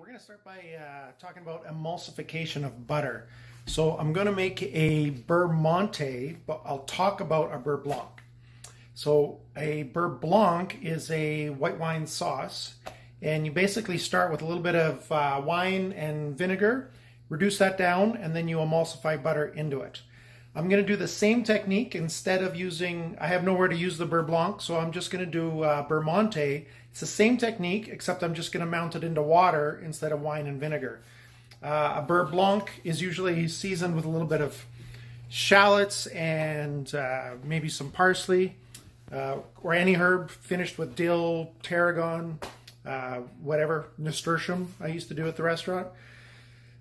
We're going to start by talking about emulsification of butter. So I'm going to make a Beurre Monte, but I'll talk about a Beurre Blanc. So a Beurre Blanc is a white wine sauce, and you basically start with a little bit of wine and vinegar, reduce that down, and then you emulsify butter into it. I'm going to do the same technique instead of using, I have nowhere to use the Beurre Blanc, so I'm just going to do Beurre Monte. It's the same technique, except I'm just going to mount it into water instead of wine and vinegar. A Beurre Blanc is usually seasoned with a little bit of shallots and maybe some parsley or any herb, finished with dill, tarragon, whatever, nasturtium I used to do at the restaurant.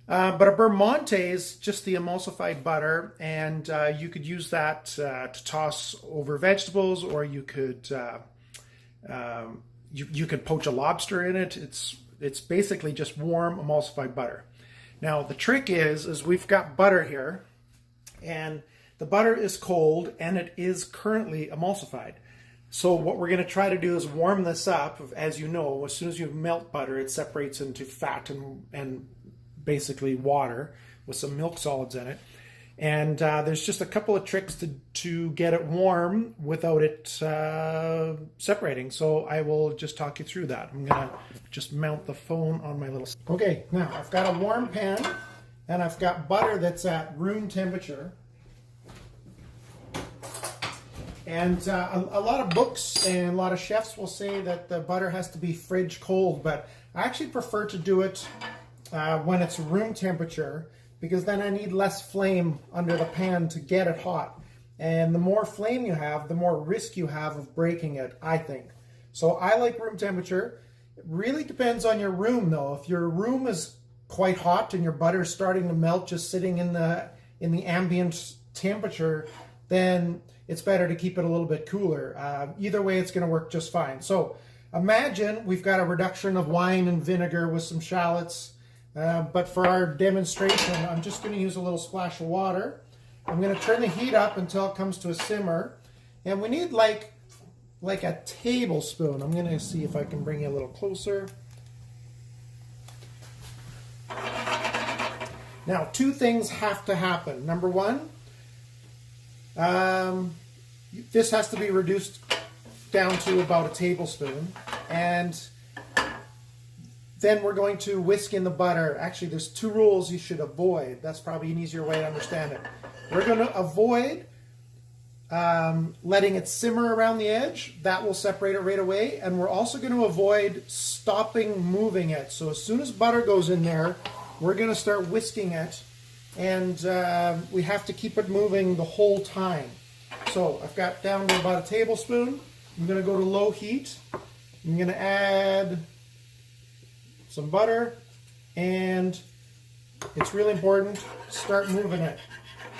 But a Beurre Monte is just the emulsified butter, and you could use that to toss over vegetables, or you could you could poach a lobster in it. It's basically just warm emulsified butter. Now the trick is we've got butter here, and the butter is cold, and it is currently emulsified. So what we're going to try to do is warm this up. As you know, as soon as you melt butter, it separates into fat and basically water with some milk solids in it. And there's just a couple of tricks to get it warm without it separating. So I will just talk you through that. I'm gonna just mount the phone on my little... Okay, now I've got a warm pan and I've got butter that's at room temperature. And a lot of books and a lot of chefs will say that the butter has to be fridge cold, but I actually prefer to do it when it's room temperature, because then I need less flame under the pan to get it hot. And the more flame you have, the more risk you have of breaking it, I think. So I like room temperature. It really depends on your room though. If your room is quite hot and your butter is starting to melt just sitting in the ambient temperature, then it's better to keep it a little bit cooler. Either way, it's going to work just fine. So imagine we've got a reduction of wine and vinegar with some shallots. But for our demonstration, I'm just going to use a little splash of water. I'm going to turn the heat up until it comes to a simmer. And we need like a tablespoon. I'm going to see if I can bring you a little closer. Now, two things have to happen. Number one, this has to be reduced down to about a tablespoon. And then we're going to whisk in the butter. Actually, there's two rules you should avoid. That's probably an easier way to understand it. We're going to avoid letting it simmer around the edge. That will separate it right away. And we're also going to avoid stopping moving it. So as soon as butter goes in there, we're going to start whisking it. And we have to keep it moving the whole time. So I've got down to about a tablespoon. I'm going to go to low heat. I'm going to add some butter, and it's really important to start moving it.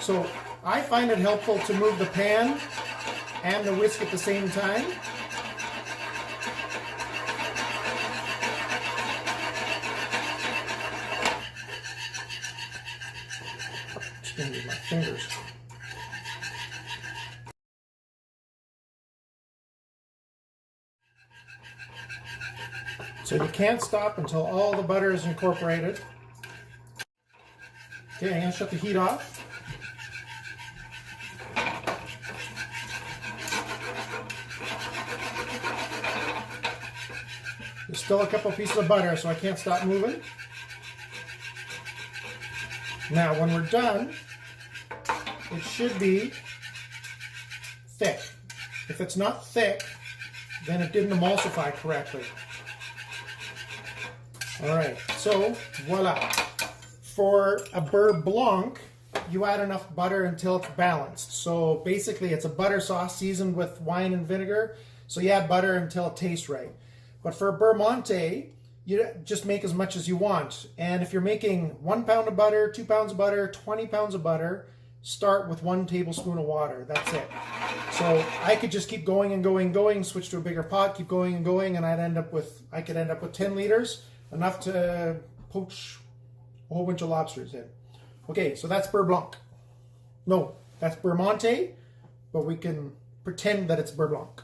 So I find it helpful to move the pan and the whisk at the same time. Just gonna use my fingers. So you can't stop until all the butter is incorporated. Okay, I'm going to shut the heat off. There's still a couple pieces of butter, so I can't stop moving. Now, when we're done, it should be thick. If it's not thick, then it didn't emulsify correctly. All right, so voila. For a Beurre Blanc, you add enough butter until it's balanced. So basically it's a butter sauce seasoned with wine and vinegar. So you add butter until it tastes right. But for a Beurre Monte, you just make as much as you want. And if you're making 1 pound of butter, 2 pounds of butter, 20 pounds of butter, start with 1 tablespoon of water. That's it. So I could just keep going and going and going, switch to a bigger pot, keep going and going, and I could end up with 10 liters. Enough to poach a whole bunch of lobsters in. Okay, so that's Beurre Blanc. No, that's Beurre Monte, but we can pretend that it's Beurre Blanc.